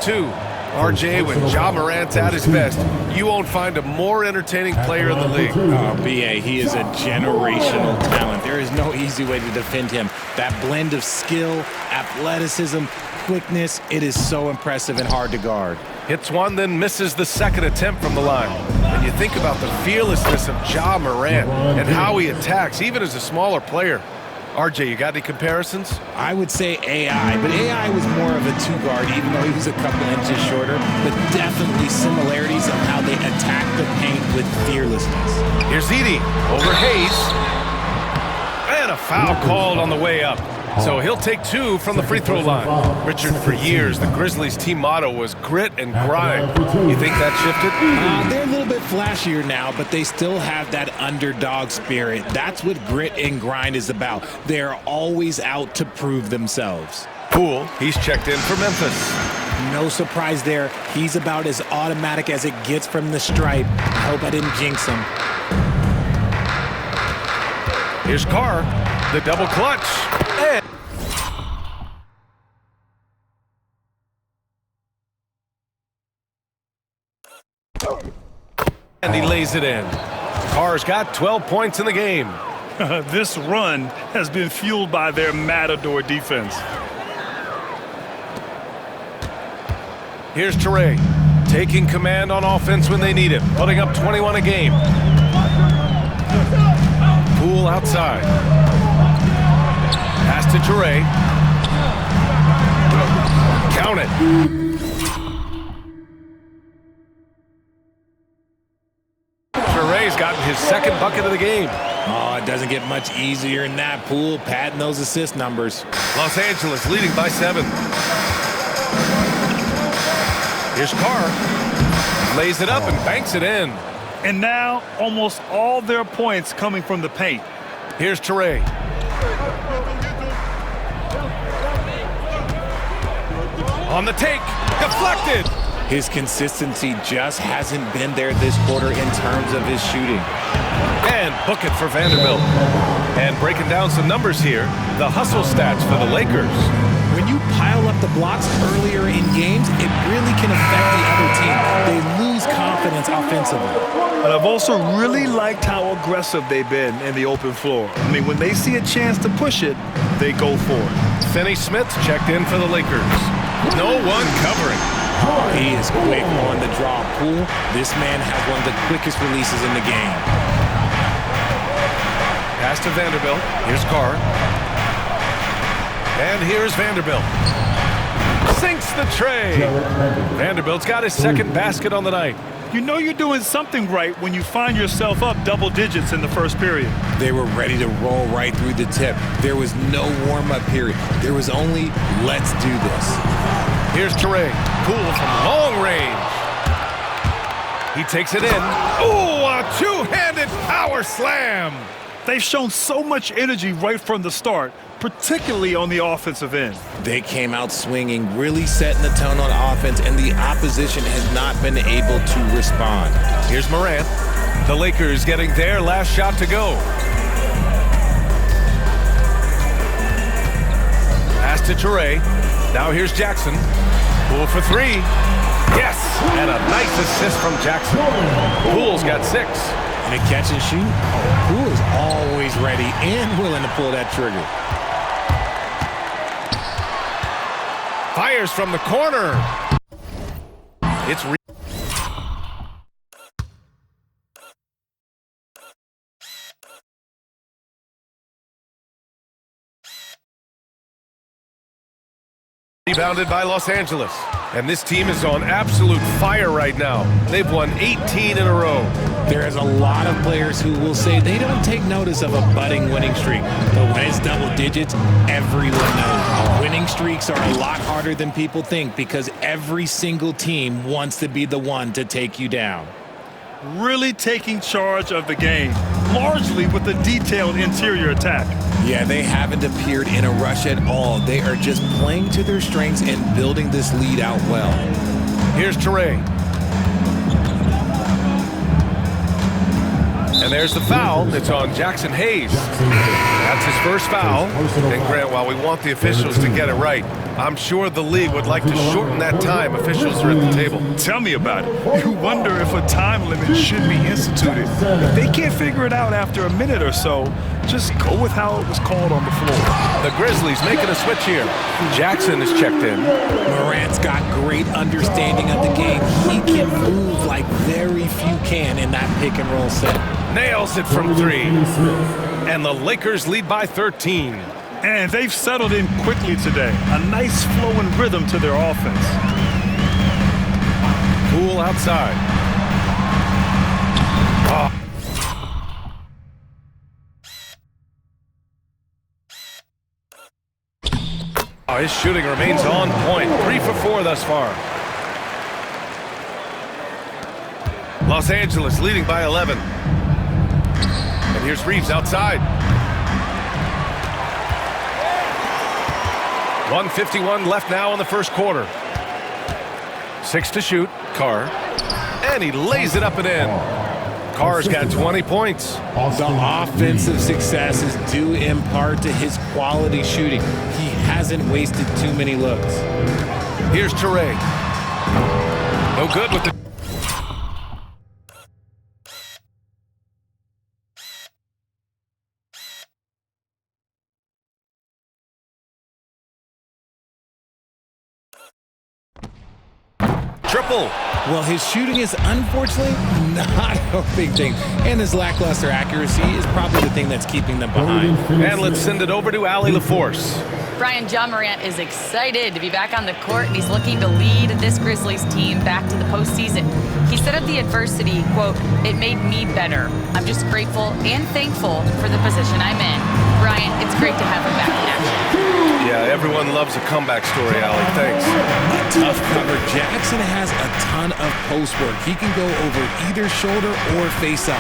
2. RJ, when Ja Morant's at his best, you won't find a more entertaining player in the league. Oh, B.A., he is a generational talent. There is no easy way to defend him. That blend of skill, athleticism, quickness, it is so impressive and hard to guard. Hits one, then misses the second attempt from the line. And you think about the fearlessness of Ja Morant and how he attacks, even as a smaller player. RJ, you got any comparisons? I would say AI, but AI was more of a two-guard, even though he was a couple inches shorter, but definitely similarities of how they attack the paint with fearlessness. Here's Edey over Hayes. And a foul called on the way up. So he'll take 2 from the free throw line. Richard, for years, the Grizzlies' team motto was grit and grind. You think that shifted? They're a little bit flashier now, but they still have that underdog spirit. That's what grit and grind is about. They're always out to prove themselves. Poole, he's checked in for Memphis. No surprise there. He's about as automatic as it gets from the stripe. I hope I didn't jinx him. Here's Carr, the double clutch. And he lays it in. Carr's got 12 points in the game. This run has been fueled by their Matador defense. Here's Toure, taking command on offense when they need it, putting up 21 a game. Poole outside. Pass to Toure. Count it. Toure's gotten his second bucket of the game. Oh, it doesn't get much easier than that. Poole padding those assist numbers. Los Angeles leading by 7. Here's Carr. Lays it up and banks it in. And now, almost all their points coming from the paint. Here's Toure. On the take. Deflected. His consistency just hasn't been there this quarter in terms of his shooting. And book it for Vanderbilt. And breaking down some numbers here, the hustle stats for the Lakers. When you pile up the blocks earlier in games, it really can affect the other team. They lose confidence offensively. But I've also really liked how aggressive they've been in the open floor. I mean, when they see a chance to push it, they go for it. Finney-Smith checked in for the Lakers. No one covering. He is quick on the draw. Poole, this man has one of the quickest releases in the game. Pass to Vanderbilt. Here's Carr. And here's Vanderbilt. Sinks the tray. Vanderbilt's got his second basket on the night. You know you're doing something right when you find yourself up double digits in the first period. They were ready to roll right through the tip. There was no warm-up period. There was only, let's do this. Here's Toure. Poole from long range. He takes it in. Ooh, a two-handed power slam. They've shown so much energy right from the start, particularly on the offensive end. They came out swinging, really setting the tone on offense, and the opposition has not been able to respond. Here's Morant. The Lakers getting their last shot to go. Pass to Toure. Now here's Jackson. Poole for 3. Yes! And a nice assist from Jackson. Poole's got 6. And a catch and shoot. Poole is always ready and willing to pull that trigger. Fires from the corner. It's rebounded by Los Angeles. And this team is on absolute fire right now. They've won 18 in a row. There is a lot of players who will say they don't take notice of a budding winning streak. But when it's double digits, everyone knows. Winning streaks are a lot harder than people think because every single team wants to be the one to take you down. Really taking charge of the game, largely with a detailed interior attack. Yeah, they haven't appeared in a rush at all. They are just playing to their strengths and building this lead out well. Here's Toure. And there's the foul. It's on Jackson Hayes. That's his first foul. And Grant, while we want the officials to get it right, I'm sure the league would like to shorten that time officials are at the table. Tell me about it. You wonder if a time limit should be instituted. If they can't figure it out after a minute or so, just go with how it was called on the floor. The Grizzlies making a switch here. Jackson is checked in. Morant's got great understanding of the game. He can move like very few can in that pick and roll set. Nails it from 3. And the Lakers lead by 13. And they've settled in quickly today. A nice flow and rhythm to their offense. Cool outside. Oh, his shooting remains on point. 3 for 4 thus far. Los Angeles leading by 11. And here's Reeves outside. 1:51 left now in the first quarter. 6 to shoot. Carr. And he lays it up and in. Carr's got 20 points. The offensive success is due in part to his quality shooting. He hasn't wasted too many looks. Here's Toure. No good with the... triple. Well, his shooting is unfortunately not a big thing. And his lackluster accuracy is probably the thing that's keeping them behind. And let's send it over to Eli Vs. Brian, John Morant is excited to be back on the court, and he's looking to lead this Grizzlies team back to the postseason. He said of the adversity, quote, "It made me better. I'm just grateful and thankful for the position I'm in." Brian, it's great to have him back in action. Yeah, everyone loves a comeback story, Allie. Thanks. A tough cover. Jackson has a ton of post work. He can go over either shoulder or face up.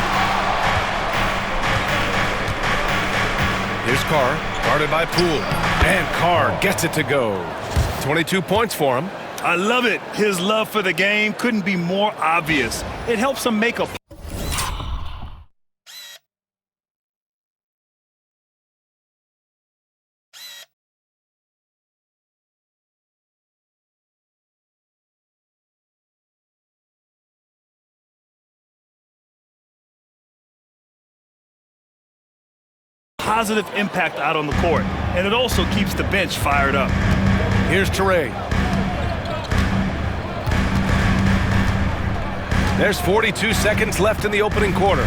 Here's Carr, guarded by Poole. And Carr gets it to go. 22 points for him. I love it. His love for the game couldn't be more obvious. It helps him make a positive impact out on the court, and it also keeps the bench fired up. Here's Toure. There's 42 seconds left in the opening quarter.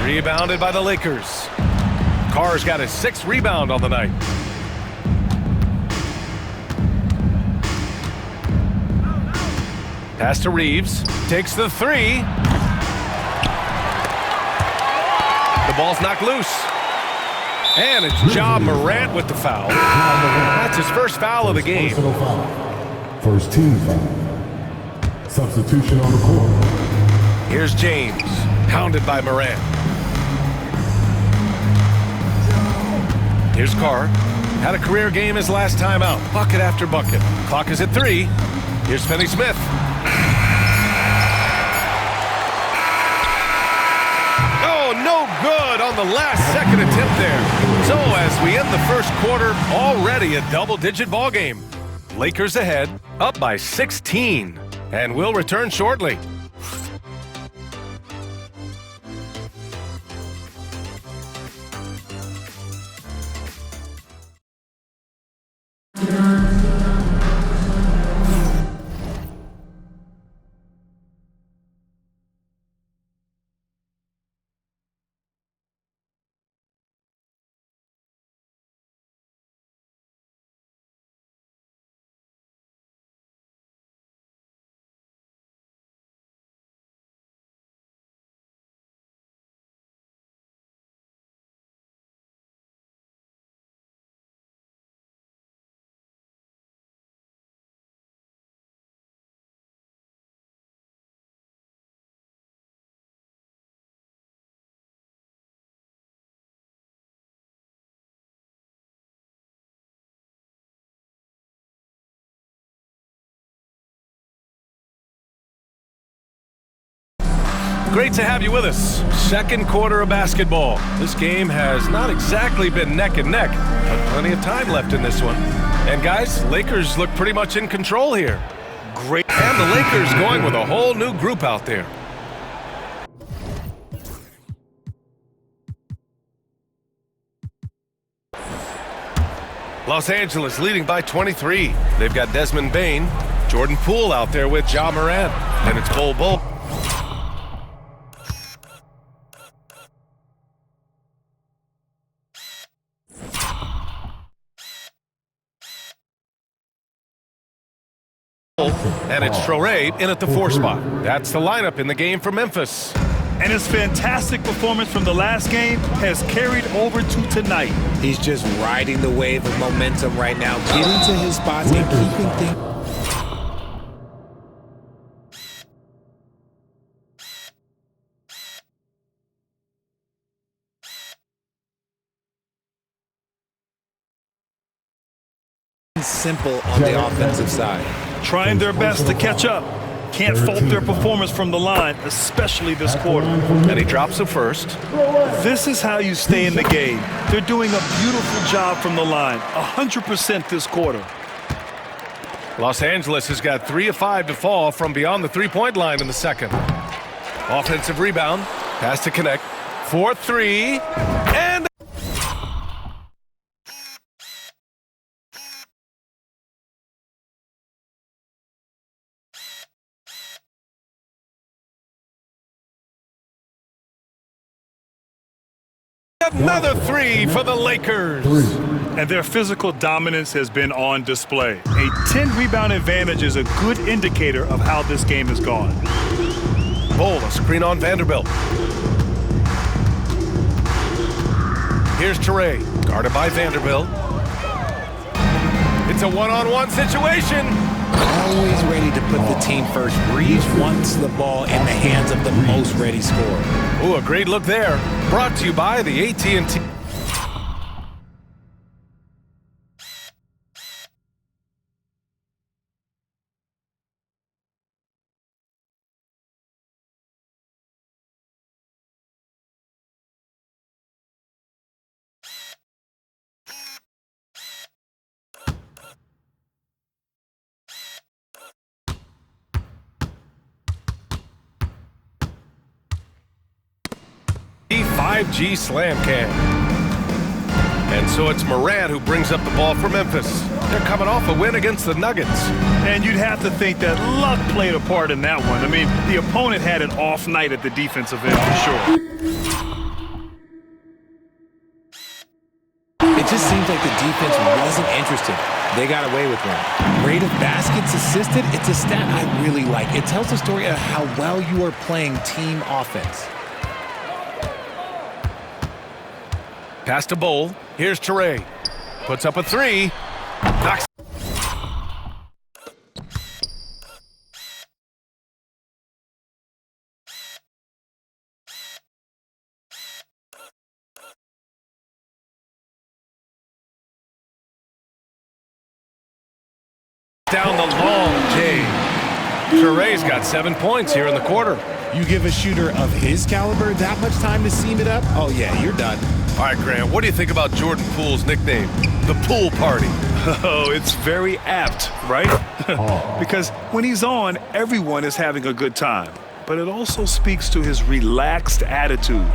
Rebounded by the Lakers. Carr's got his 6th rebound on the night. Pass to Reeves. Takes the 3. The ball's knocked loose. And it's Ja Morant with the foul. That's his first foul of the game. First team foul. Substitution on the court. Here's James, hounded by Morant. Here's Carr. Had a career game his last time out. Bucket after bucket. Clock is at 3. Here's Finney-Smith. Oh, no good on the last second attempt there. So as we end the first quarter, already a double-digit ball game. Lakers ahead, up by 16. And we'll return shortly. Great to have you with us. Second quarter of basketball. This game has not exactly been neck and neck, but plenty of time left in this one. And guys, Lakers look pretty much in control here. Great. And the Lakers going with a whole new group out there. Los Angeles leading by 23. They've got Desmond Bane, Jordan Poole out there with Ja Morant, and it's Bol Bol. And it's Traore in at the 4 spot. That's the lineup in the game for Memphis. And his fantastic performance from the last game has carried over to tonight. He's just riding the wave of momentum right now, getting to his spots and keeping things. Simple on the offensive side. Trying their best to catch up. Can't fault their performance from the line, especially this quarter. And he drops the first. This is how you stay in the game. They're doing a beautiful job from the line, 100% this quarter. Los Angeles has got 3 of 5 to fall from beyond the three-point line in the second. Offensive rebound, pass to connect, 4-3, and another 3 for the Lakers. And their physical dominance has been on display. A 10-rebound advantage is a good indicator of how this game has gone. Bol, a screen on Vanderbilt. Here's Traore, guarded by Vanderbilt. It's a one-on-one situation. Always ready to put the team first. Reeves wants the ball in the hands of the most ready scorer. Ooh, a great look there. Brought to you by the AT&T. G5G slam cam. And so it's Morant who brings up the ball for Memphis. They're coming off a win against the Nuggets. And you'd have to think that luck played a part in that one. I mean, the opponent had an off night at the defensive end for sure. It just seems like the defense wasn't interested. They got away with one. Rate of baskets assisted, it's a stat I really like. It tells the story of how well you are playing team offense. Pass to Bol. Here's Traore. Puts up a 3. Knocks. Down the long J. Traure's got 7 points here in the quarter. You give a shooter of his caliber that much time to seam it up? Oh, yeah, you're done. All right, Grant, what do you think about Jordan Poole's nickname, the Pool Party? Oh, it's very apt, right? Because when he's on, everyone is having a good time. But it also speaks to his relaxed attitude.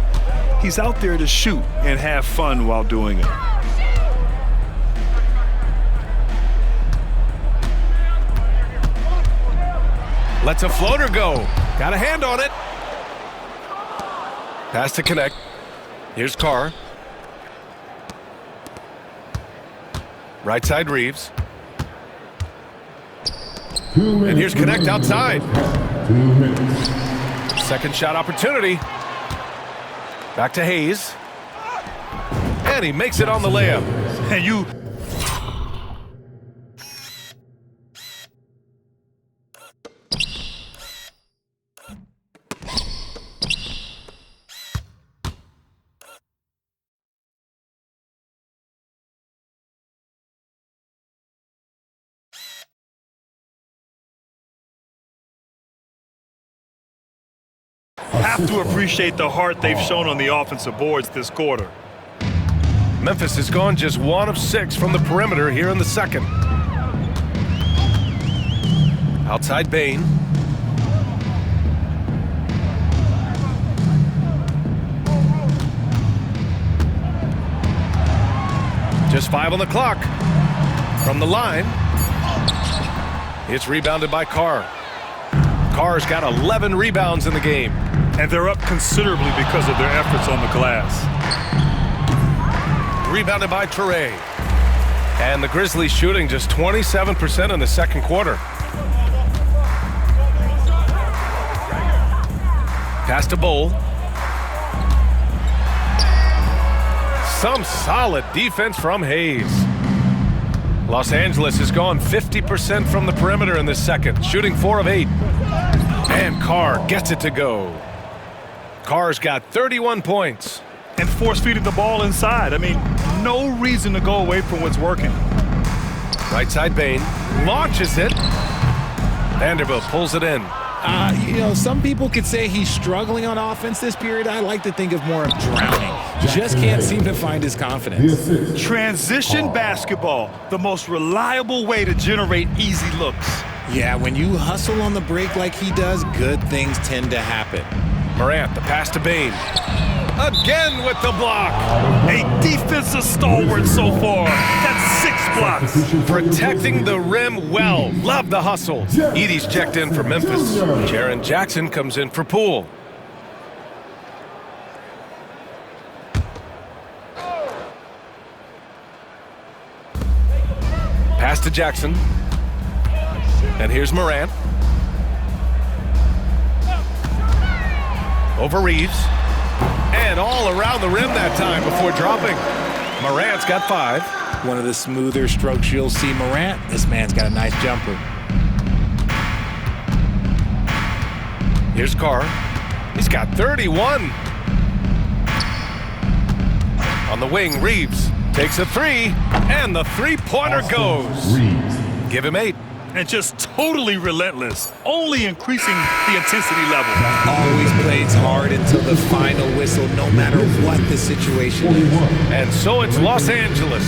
He's out there to shoot and have fun while doing it. Lets a floater go. Got a hand on it. Pass to connect. Here's Carr. Right side Reeves. And here's Connect outside. 2 minutes. Second shot opportunity. Back to Hayes. And he makes it on the layup. And you... have to appreciate the heart they've shown on the offensive boards this quarter. Memphis has gone just 1 of 6 from the perimeter here in the second. Outside Bain. Just 5 on the clock. From the line. It's rebounded by Carr. Carr's got 11 rebounds in the game. And they're up considerably because of their efforts on the glass. Rebounded by Toure. And the Grizzlies shooting just 27% in the second quarter. Pass to Bowl. Some solid defense from Hayes. Los Angeles has gone 50% from the perimeter in this second, shooting 4 of 8. And Carr gets it to go. Carr's got 31 points. And force-feeding the ball inside. I mean, no reason to go away from what's working. Right side Bain launches it. Vanderbilt pulls it in. Some people could say he's struggling on offense this period. I like to think of more of drowning. Just can't seem to find his confidence. Transition basketball, the most reliable way to generate easy looks. Yeah, when you hustle on the break like he does, good things tend to happen. Morant, the pass to Bain. Again with the block. A defensive stalwart so far. That's 6 blocks. Protecting the rim well. Love the hustle. Edey's checked in for Memphis. Jaren Jackson comes in for Poole. Pass to Jackson. And here's Morant. Over Reeves. And all around the rim that time before dropping. Morant's got 5. One of the smoother strokes you'll see Morant. This man's got a nice jumper. Here's Carr. He's got 31. On the wing, Reeves takes a 3. And the three-pointer goes. Give him 8. And just totally relentless, only increasing the intensity level. Always plays hard until the final whistle, no matter what the situation is. And so it's Los Angeles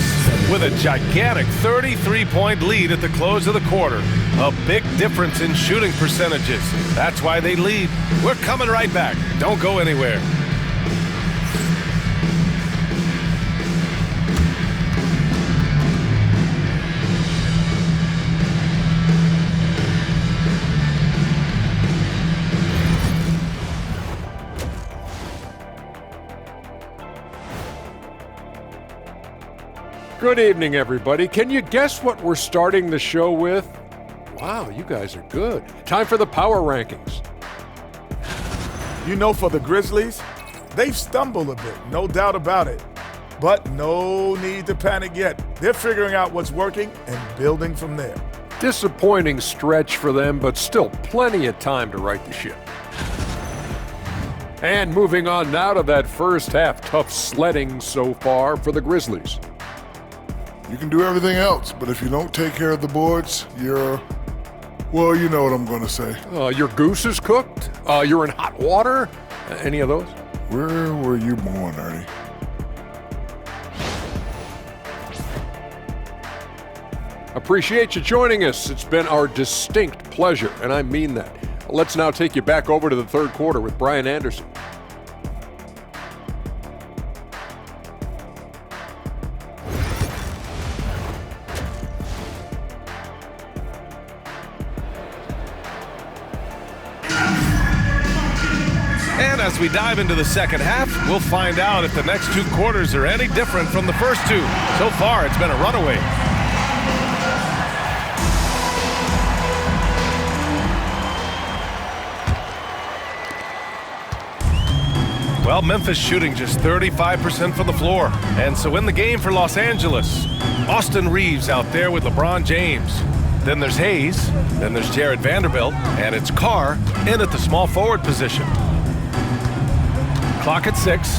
with a gigantic 33-point lead at the close of the quarter. A big difference in shooting percentages. That's why they lead. We're coming right back. Don't go anywhere. Good evening, everybody. Can you guess what we're starting the show with? Wow, you guys are good. Time for the power rankings. For the Grizzlies, they've stumbled a bit, no doubt about it. But no need to panic yet. They're figuring out what's working and building from there. Disappointing stretch for them, but still plenty of time to right the ship. And moving on now to that first half, tough sledding so far for the Grizzlies. You can do everything else, but if you don't take care of the boards, well, you know what I'm going to say. Your goose is cooked? You're in hot water? Any of those? Where were you born, Ernie? Appreciate you joining us. It's been our distinct pleasure, and I mean that. Let's now take you back over to the third quarter with Brian Anderson. And as we dive into the second half, we'll find out if the next 2 quarters are any different from the first 2. So far, it's been a runaway. Well, Memphis shooting just 35% from the floor. And so in the game for Los Angeles, Austin Reeves out there with LeBron James. Then there's Hayes. Then there's Jared Vanderbilt. And it's Carr in at the small forward position. Clock at 6.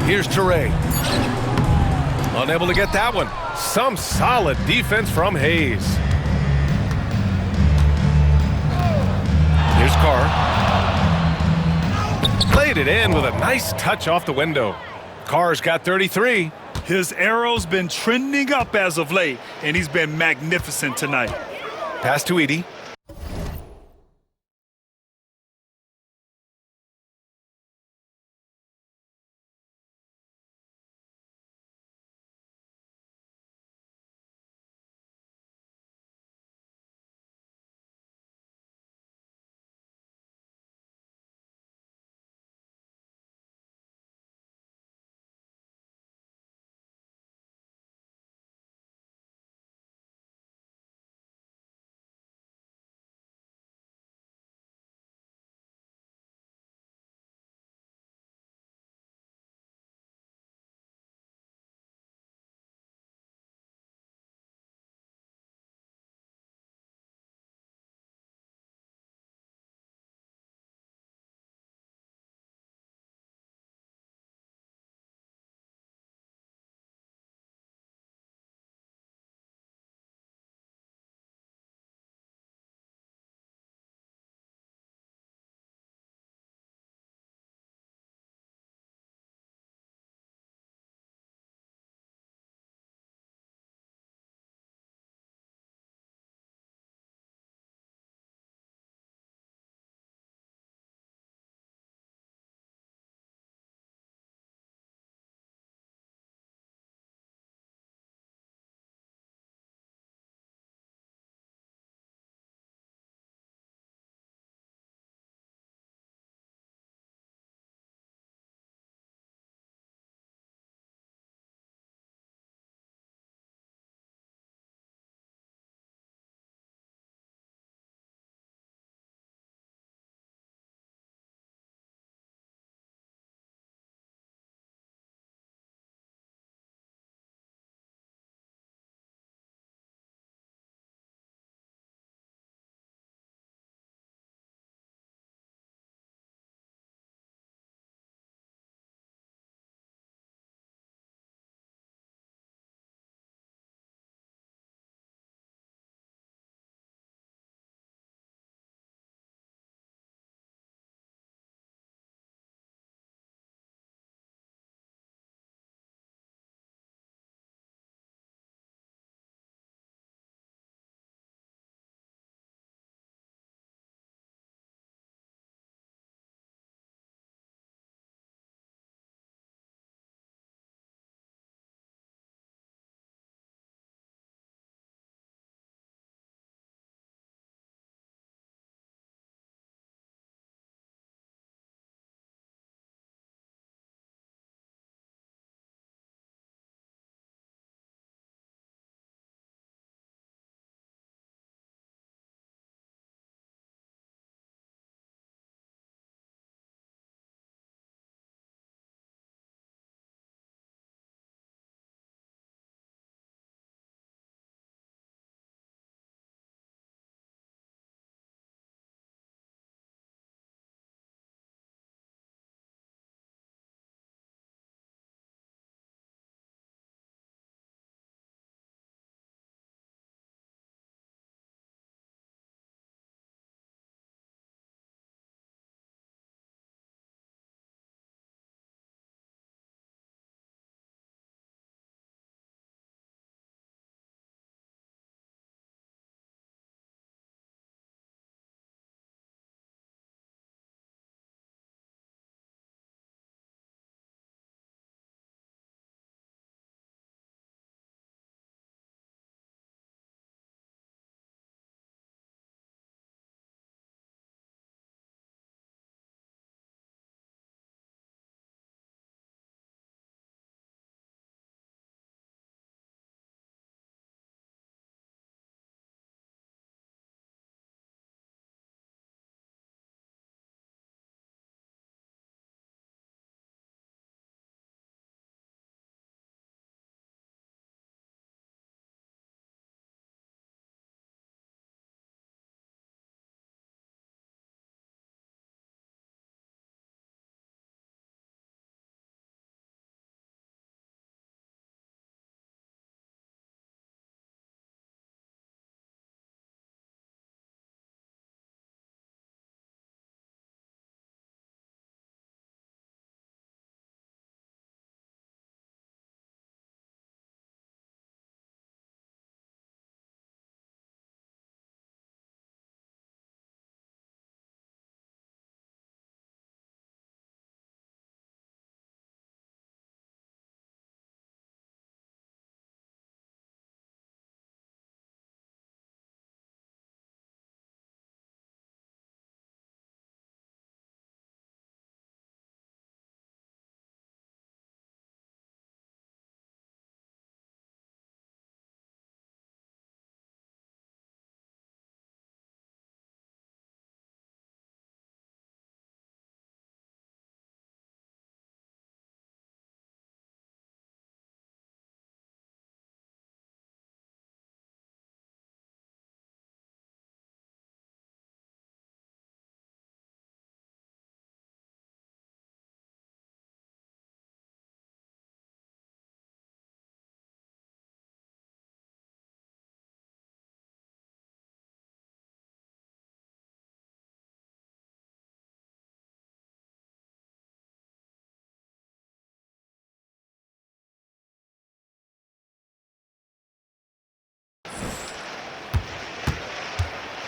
Here's Toure. Unable to get that one. Some solid defense from Hayes. Here's Carr. Played it in with a nice touch off the window. Carr's got 33. His arrow's been trending up as of late, and he's been magnificent tonight. Pass to Edie.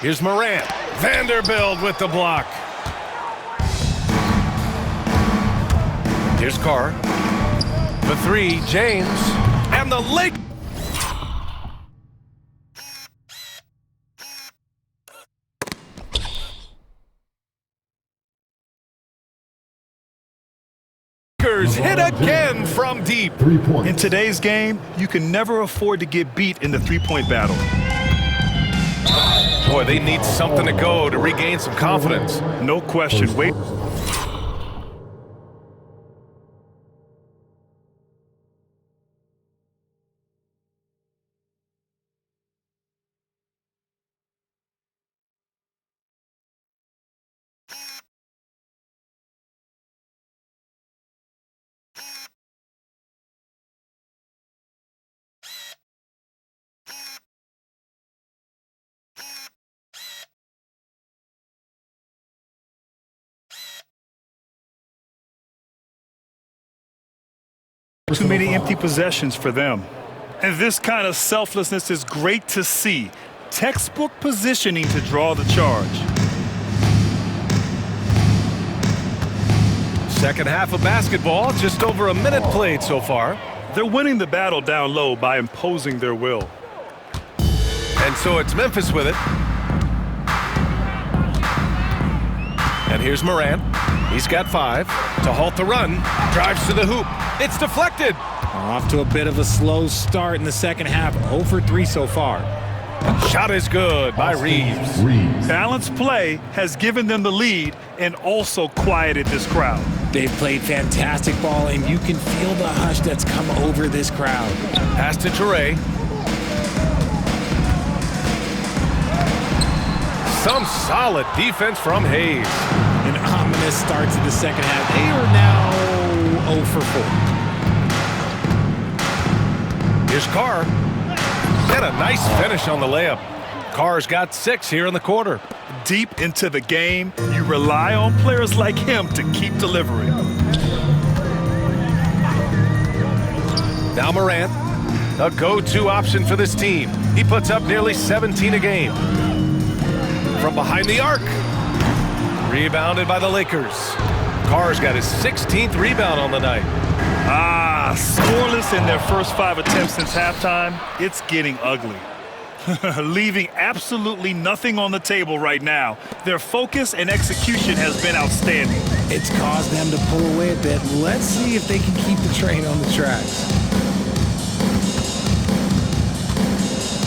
Here's Morant. Vanderbilt with the block. Here's Carr. The three, James. And the Lakers. Hit again from deep. 3 points. In today's game, you can never afford to get beat in the three-point battle. Boy, they need something to go to regain some confidence. No question. Wait. Too many empty possessions for them. And this kind of selflessness is great to see. Textbook positioning to draw the charge. Second half of basketball, just over a minute played so far. They're winning the battle down low by imposing their will. And so it's Memphis with it. And here's Morant. He's got 5 to halt the run. Drives to the hoop. It's deflected. Off to a bit of a slow start in the second half. 0 for 3 so far. Shot is good by Reeves. Balanced play has given them the lead and also quieted this crowd. They've played fantastic ball, and you can feel the hush that's come over this crowd. Pass to Toure. Some solid defense from Hayes. An ominous start to the second half. They are now 0 for 4. Here's Carr. And a nice finish on the layup. Carr's got 6 here in the quarter. Deep into the game, you rely on players like him to keep delivering. Now Morant, a go-to option for this team. He puts up nearly 17 a game. From behind the arc. Rebounded by the Lakers. Carr's got his 16th rebound on the night. Scoreless in their first 5 attempts since halftime. It's getting ugly. Leaving absolutely nothing on the table right now. Their focus and execution has been outstanding. It's caused them to pull away a bit. Let's see if they can keep the train on the tracks.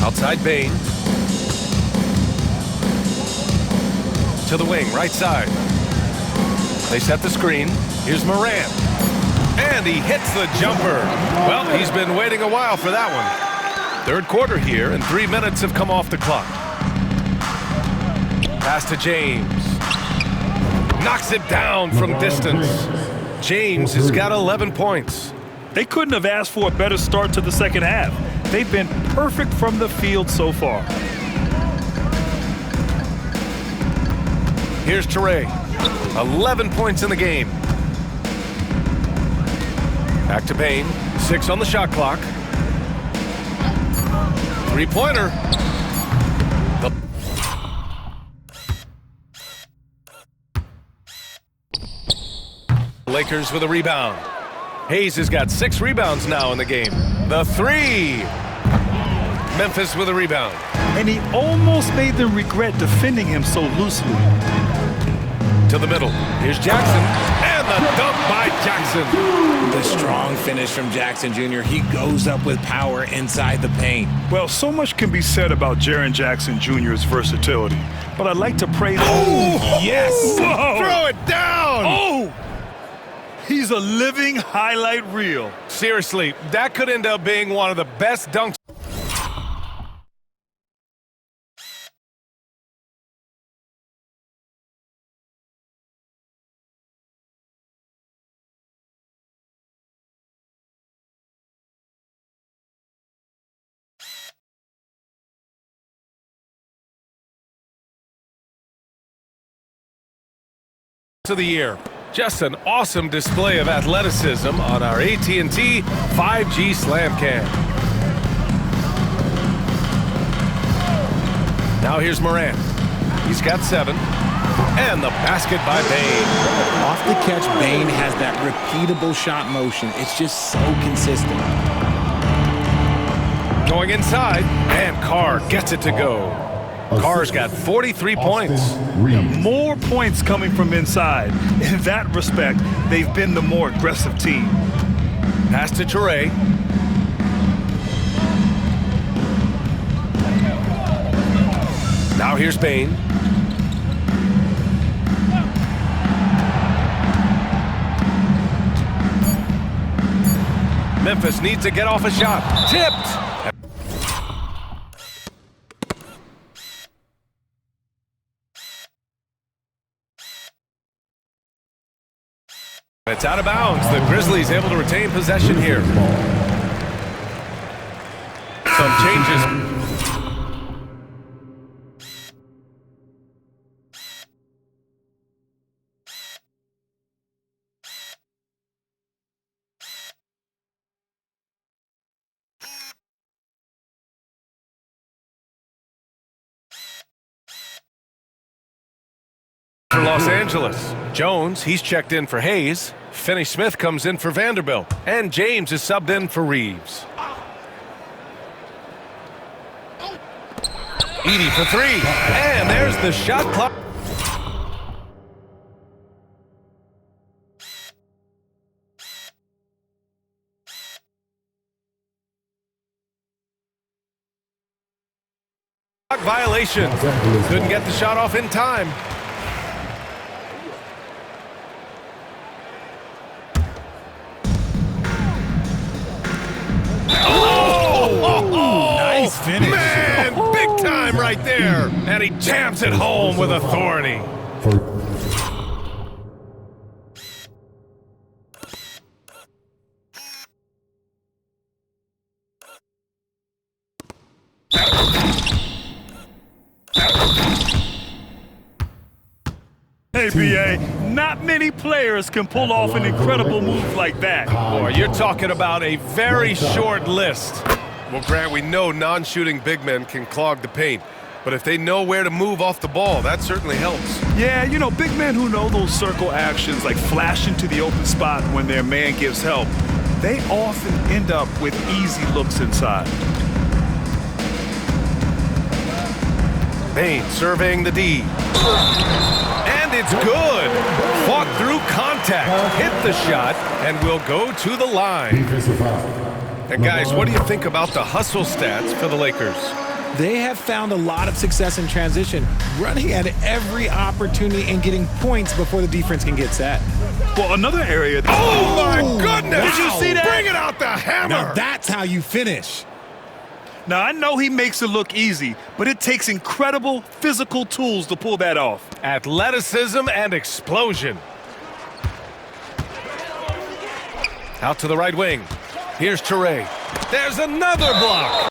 Outside Bain. To the wing, right side. They set the screen. Here's Morant. And he hits the jumper. Well, he's been waiting a while for that one. Third quarter here, and 3 minutes have come off the clock. Pass to James. Knocks it down from distance. James has got 11 points. They couldn't have asked for a better start to the second half. They've been perfect from the field so far. Here's Toure. 11 points in the game. Back to Bain. 6 on the shot clock. Three-pointer. The Lakers with a rebound. Hayes has got 6 rebounds now in the game. The 3. Memphis with a rebound. And he almost made them regret defending him so loosely. To the middle. Here's Jackson. And the dunk by Jackson. The strong finish from Jackson Jr. He goes up with power inside the paint. Well, so much can be said about Jaren Jackson Jr.'s versatility, but I'd like to praise... Oh, yes! Whoa. Throw it down! Oh! He's a living highlight reel. Seriously, that could end up being one of the best dunks. Of the year. Just an awesome display of athleticism on our AT&T 5G Slam Cam. Now here's Morant. He's got 7. And the basket by Bane. Off the catch, Bane has that repeatable shot motion. It's just so consistent. Going inside, and Carr gets it to go. Carr's got 43 points. More points coming from inside. In that respect, they've been the more aggressive team. Pass to Toure. Now here's Bane. Memphis needs to get off a shot. Tipped. It's out of bounds. The Grizzlies able to retain possession here. Some changes. For Los Angeles. Jones, he's checked in for Hayes. Finney-Smith comes in for Vanderbilt. And James is subbed in for Reeves. Edey for 3. And there's the shot clock. Violation. Couldn't get the shot off in time. Nice finish. Man, big time right there. And he jams it home with authority. Hey, B.A., not many players can pull off an incredible move like that. Boy, you're talking about a very short list. Well, Grant, we know non-shooting big men can clog the paint. But if they know where to move off the ball, that certainly helps. Yeah, you know, big men who know those circle actions, like flashing to the open spot when their man gives help, they often end up with easy looks inside. Bane surveying the D. And it's good. Fought through contact, hit the shot, and will go to the line. And guys, what do you think about the hustle stats for the Lakers? They have found a lot of success in transition, running at every opportunity and getting points before the defense can get set. Well, another area... Oh, my goodness! Did you see that? Bring it out the hammer! Now that's how you finish. Now, I know he makes it look easy, but it takes incredible physical tools to pull that off. Athleticism and explosion. Out to the right wing. Here's Toure. There's another block.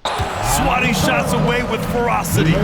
Swatting shots away with ferocity.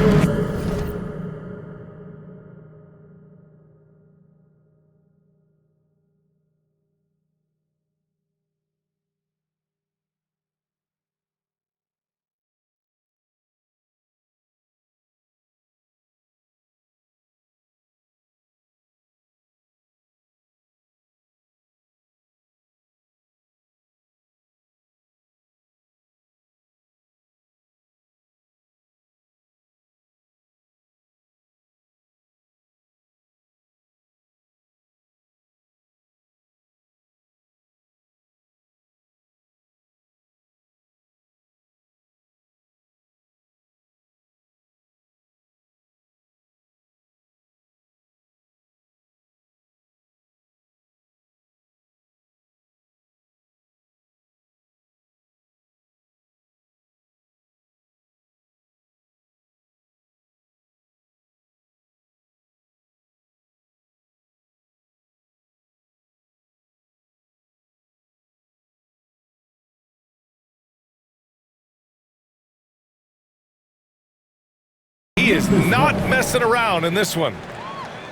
He is not messing around in this one.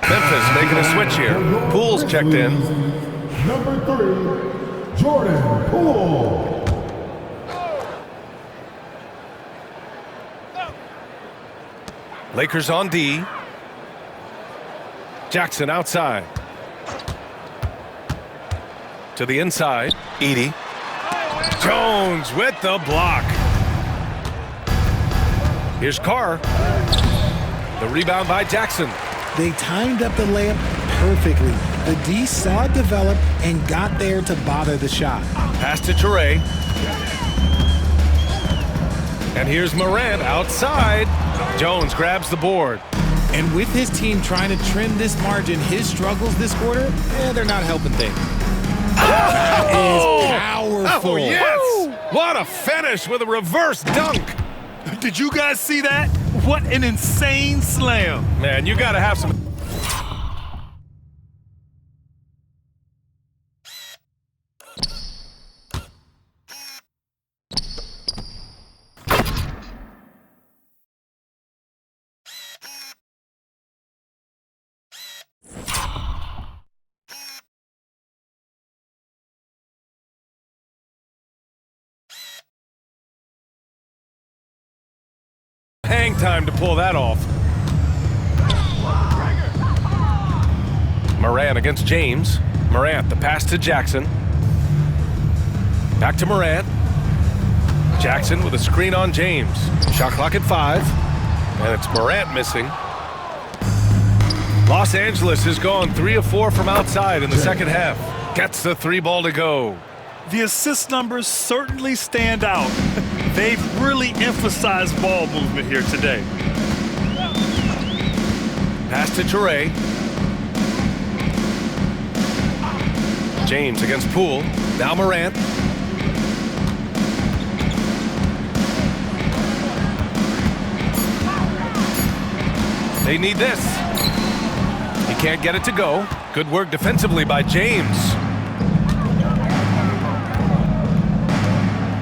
Memphis making a switch here. Poole's checked in. Number 3, Jordan Poole. Lakers on D. Jackson outside. To the inside. Edey. Jones with the block. Here's Carr. The rebound by Jackson. They timed up the layup perfectly. The D saw it develop and got there to bother the shot. Pass to Toure. And here's Morant outside. Jones grabs the board. And with his team trying to trim this margin, his struggles this quarter, they're not helping things. That is powerful. Oh, yes! What a finish with a reverse dunk. Did you guys see that? What an insane slam. Man, you got to have some... hang time to pull that off. Morant against James. Morant, the pass to Jackson. Back to Morant. Jackson with a screen on James. Shot clock at 5. And it's Morant missing. Los Angeles has gone 3 of 4 from outside in the second half. Gets the 3 ball to go. The assist numbers certainly stand out. They've really emphasized ball movement here today. Pass to Toure. James against Poole. Now Morant. They need this. He can't get it to go. Good work defensively by James.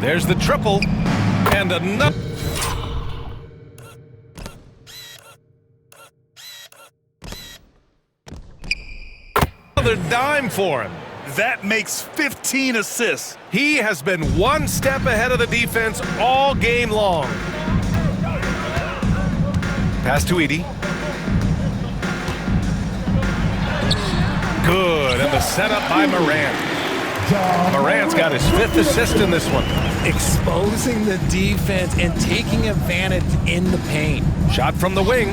There's the triple. And another. Another dime for him. That makes 15 assists. He has been one step ahead of the defense all game long. Pass to Edey. Good, and the setup by Morant. Morant's got his 5th assist in this one. Exposing the defense and taking advantage in the paint. Shot from the wing.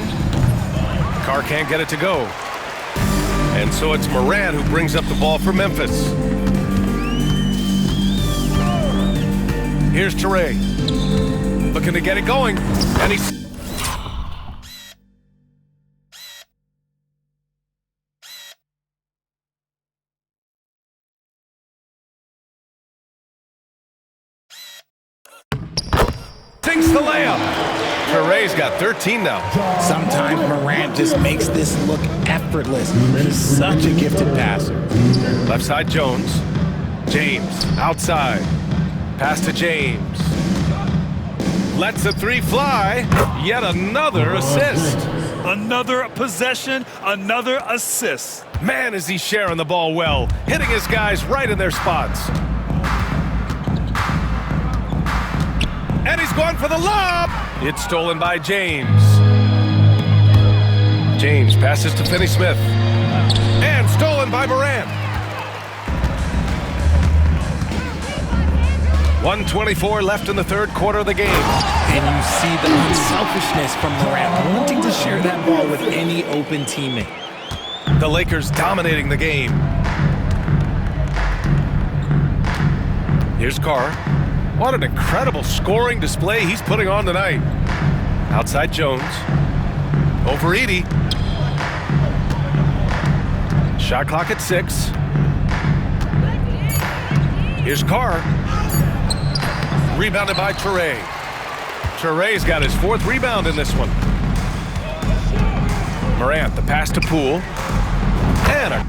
Carr can't get it to go. And so it's Morant who brings up the ball for Memphis. Here's Toure. Looking to get it going. And he's... sinks the layup. Toure's got 13 now. Sometimes Morant just makes this look effortless. He's such a gifted passer. Left side Jones. James outside. Pass to James. Lets the 3 fly. Yet another assist. Another possession, another assist. Man, is he sharing the ball well. Hitting his guys right in their spots. And he's going for the lob. It's stolen by James. James passes to Finney-Smith. And stolen by Morant. 1:24 left in the third quarter of the game. And you see the unselfishness from Morant, wanting to share that ball with any open teammate. The Lakers dominating the game. Here's Carr. What an incredible scoring display he's putting on tonight. Outside Jones. Over Edey. Shot clock at 6. Here's Carr. Rebounded by Toure. Toure's got his 4th rebound in this one. Morant, the pass to Poole. And a...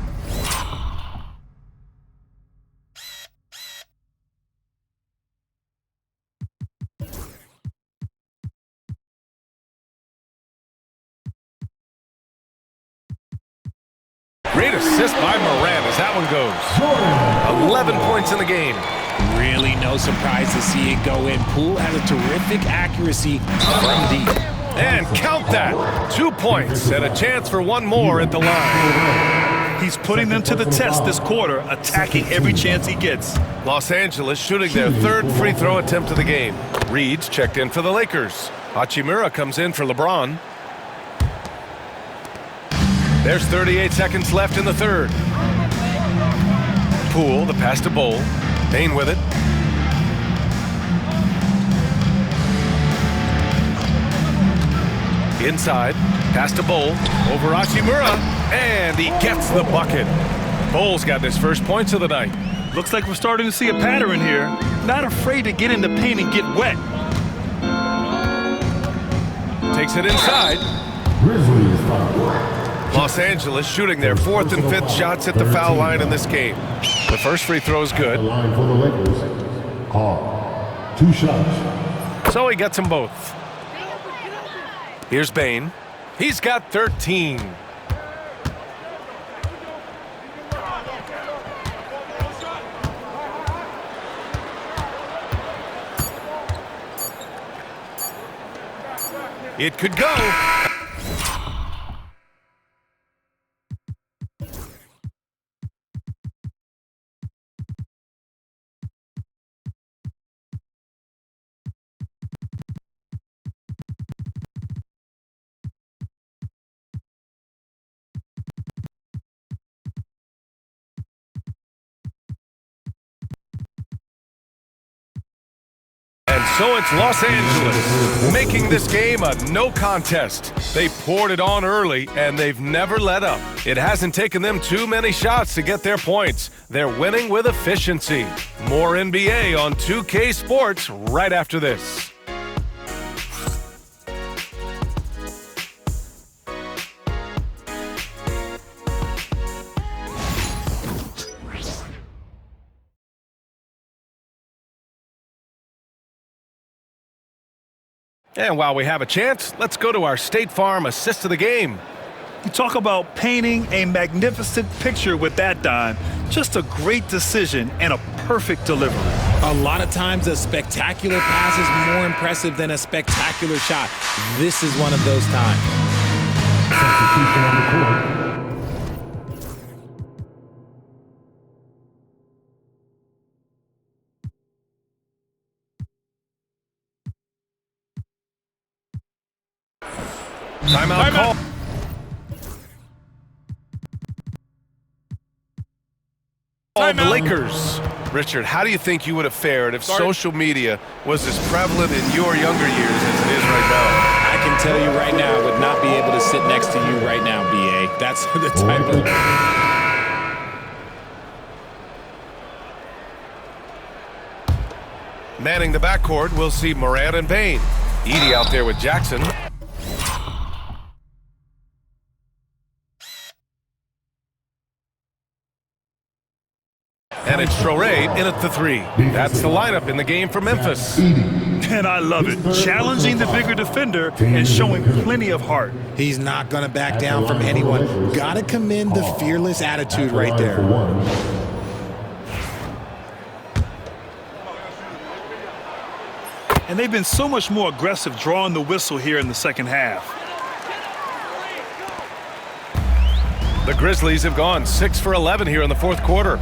great assist by Morant as that one goes. 11 points in the game. Really no surprise to see it go in. Poole has a terrific accuracy from deep. And count that. 2 points and a chance for one more at the line. He's putting them to the test this quarter, attacking every chance he gets. Los Angeles shooting their third free throw attempt of the game. Reed's checked in for the Lakers. Hachimura comes in for LeBron. There's 38 seconds left in the third. Poole, the pass to Bowl. Bain with it. Inside, pass to Bowl, over Hachimura, and he gets the bucket. Bowl's got his first points of the night. Looks like we're starting to see a pattern here. Not afraid to get in the paint and get wet. Takes it inside. Los Angeles shooting their fourth and fifth shots at the foul line in this game. The first free throw is good. Line for the Lakers. Carr. 2 shots. So he gets them both. Here's Bain. He's got 13. It could go. And so it's Los Angeles making this game a no contest. They poured it on early, and they've never let up. It hasn't taken them too many shots to get their points. They're winning with efficiency. More NBA on 2K Sports right after this. And while we have a chance, let's go to our State Farm assist of the game. You talk about painting a magnificent picture with that dime. Just a great decision and a perfect delivery. A lot of times a spectacular pass is more impressive than a spectacular shot. This is one of those times. Substitution on the court. Timeout call. The Lakers. Richard, how do you think you would have fared if social media was as prevalent in your younger years as it is right now? I can tell you right now, I would not be able to sit next to you right now, B.A. That's the type of... Manning the backcourt, we'll see Morant and Bain. Edey out there with Jackson. And it's Traoré in at the three. That's the lineup in the game for Memphis. And I love it. Challenging the bigger defender and showing plenty of heart. He's not going to back down from anyone. Got to commend the fearless attitude right there. And they've been so much more aggressive drawing the whistle here in the second half. The Grizzlies have gone 6 for 11 here in the fourth quarter.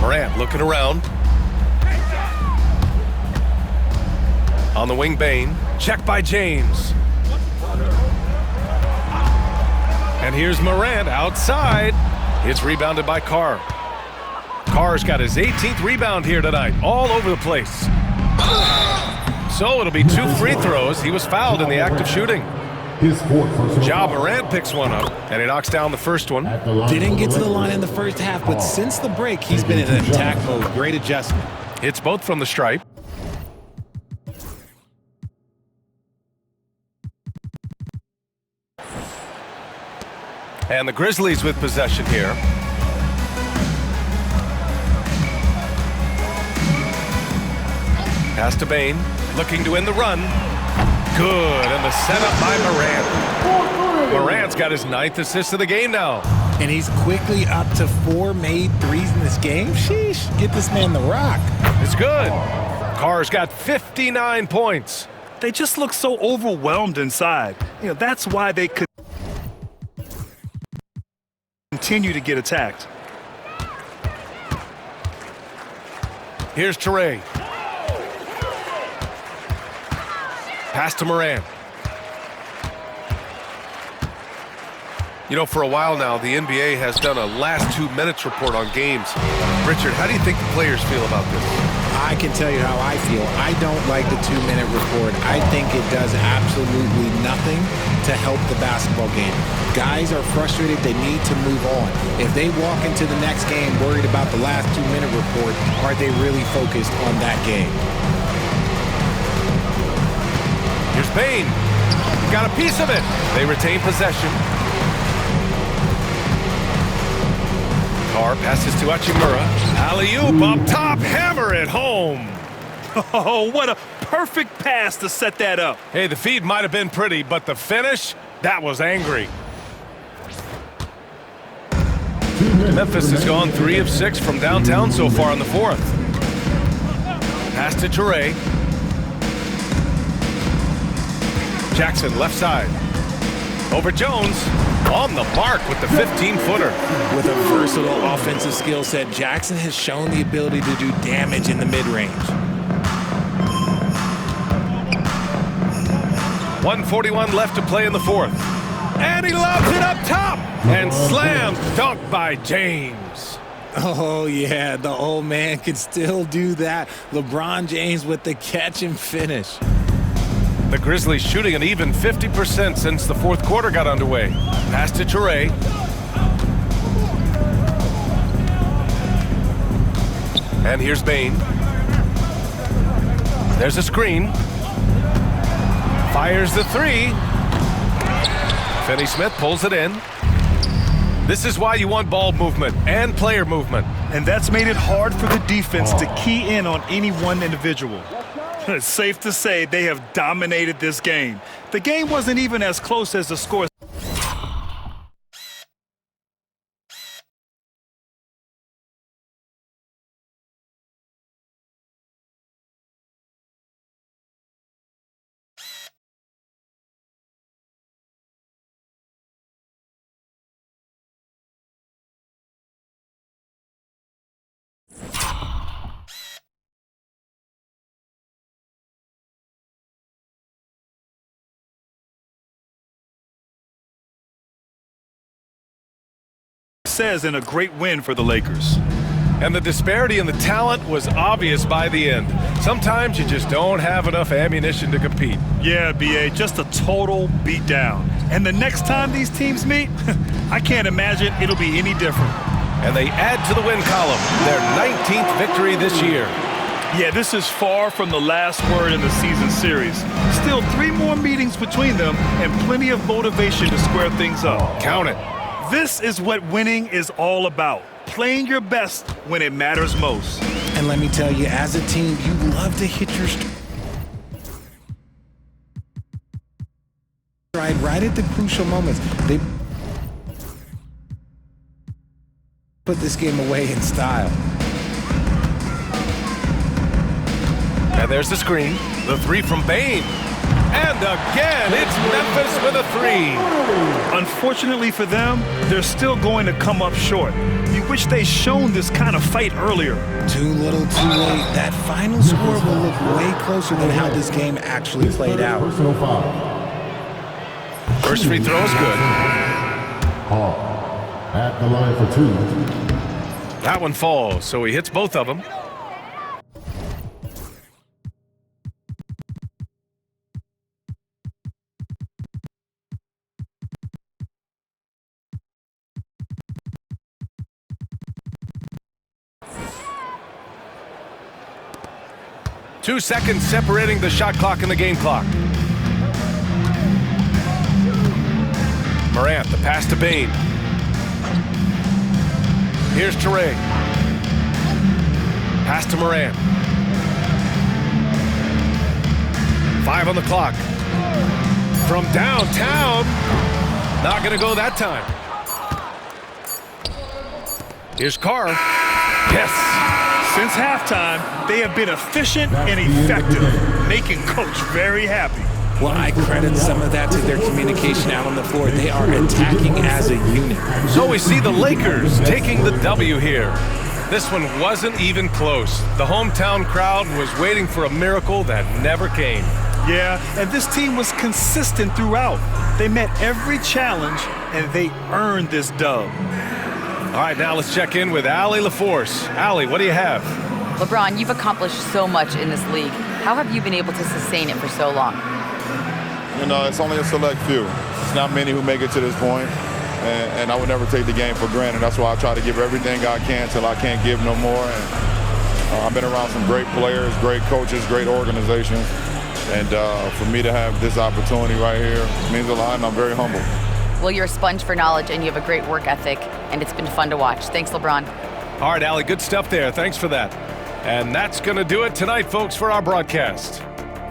Morant looking around. On the wing, Bain. Check by James. And here's Morant outside. It's rebounded by Carr. Carr's got his 18th rebound here tonight, all over the place. So it'll be 2 free throws. He was fouled in the act of shooting. Ja Morant picks one up, and he knocks down the first one. Didn't get to the line in the first half, but since the break, he's been in attack mode. Great adjustment. Hits both from the stripe. And the Grizzlies with possession here. Pass to Bain, looking to win the run. Good, and the setup by Morant. Morant's got his 9th assist of the game now. And he's quickly up to 4 made threes in this game. Sheesh, get this man the rock. It's good. Carr's got 59 points. They just look so overwhelmed inside. That's why they could continue to get attacked. Here's Teray. Pass to Moran. For a while now, the NBA has done a last 2 minutes report on games. Richard, how do you think the players feel about this? I can tell you how I feel. I don't like the 2-minute report. I think it does absolutely nothing to help the basketball game. Guys are frustrated. They need to move on. If they walk into the next game worried about the last 2-minute report, are they really focused on that game? Here's Bain. Got a piece of it. They retain possession. Carr passes to Hachimura. Alley-oop up top. Hammer it home. Oh, what a perfect pass to set that up. Hey, the feed might have been pretty, but the finish, that was angry. Memphis has gone 3 of 6 from downtown so far in the fourth. Pass to Teray. Jackson, left side. Over Jones. On the mark with the 15-footer. With a versatile offensive skill set, Jackson has shown the ability to do damage in the mid-range. 1:41 left to play in the fourth. And he lobs it up top. And slams dunk by James. Oh, yeah, the old man can still do that. LeBron James with the catch and finish. The Grizzlies shooting an even 50% since the fourth quarter got underway. Pass to Teray. And here's Bain. There's a screen. Fires the 3. Finney-Smith pulls it in. This is why you want ball movement and player movement. And that's made it hard for the defense to key in on any one individual. It's safe to say they have dominated this game. The game wasn't even as close as the score says in a great win for the Lakers. And the disparity in the talent was obvious by the end. Sometimes you just don't have enough ammunition to compete. Yeah, B.A., just a total beatdown. And the next time these teams meet, I can't imagine it'll be any different. And they add to the win column, their 19th victory this year. Yeah, this is far from the last word in the season series. Still 3 more meetings between them and plenty of motivation to square things up. Count it. This is what winning is all about. Playing your best when it matters most. And let me tell you, as a team, you love to hit your stride right at the crucial moments. They put this game away in style. And there's the screen. The 3 from Bain. And again, it's Memphis with a 3. Unfortunately for them, they're still going to come up short. You wish they'd shown this kind of fight earlier. Too little, too late. That final score will look way closer than how this game actually played out. Personal foul. First free throw is good. Carr at the line for 2. That one falls, so he hits both of them. Two seconds separating the shot clock and the game clock. Morant, the pass to Bain. Here's Teray. Pass to Morant. 5 on the clock. From downtown. Not going to go that time. Here's Carr. Yes. Since halftime, they have been efficient and effective, making Coach very happy. Well, I credit some of that to their communication out on the floor. They are attacking as a unit. So we see the Lakers taking the W here. This one wasn't even close. The hometown crowd was waiting for a miracle that never came. Yeah, and this team was consistent throughout. They met every challenge, and they earned this dub. All right, now let's check in with Eli LaForce. Eli, what do you have? LeBron, you've accomplished so much in this league. How have you been able to sustain it for so long? You know, it's only a select few. It's not many who make it to this point, and I would never take the game for granted. That's why I try to give everything I can till I can't give no more. And I've been around some great players, great coaches, great organizations, and for me to have this opportunity right here means a lot, and I'm very humble. Well, you're a sponge for knowledge, and you have a great work ethic, and it's been fun to watch. Thanks, LeBron. All right, Eli, good stuff there. Thanks for that. And that's going to do it tonight, folks, for our broadcast.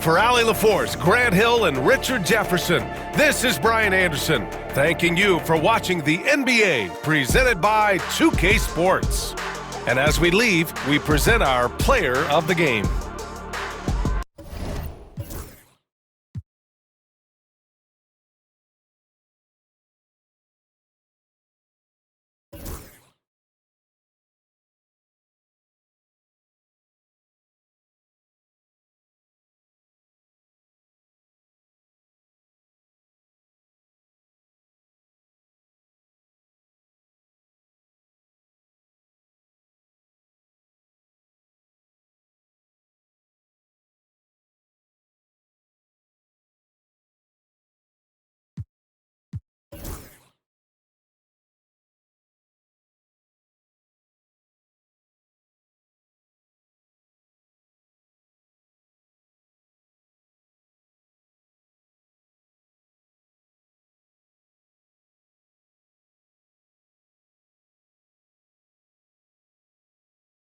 For Eli LaForce, Grant Hill, and Richard Jefferson, this is Brian Anderson, thanking you for watching the NBA, presented by 2K Sports. And as we leave, we present our player of the game.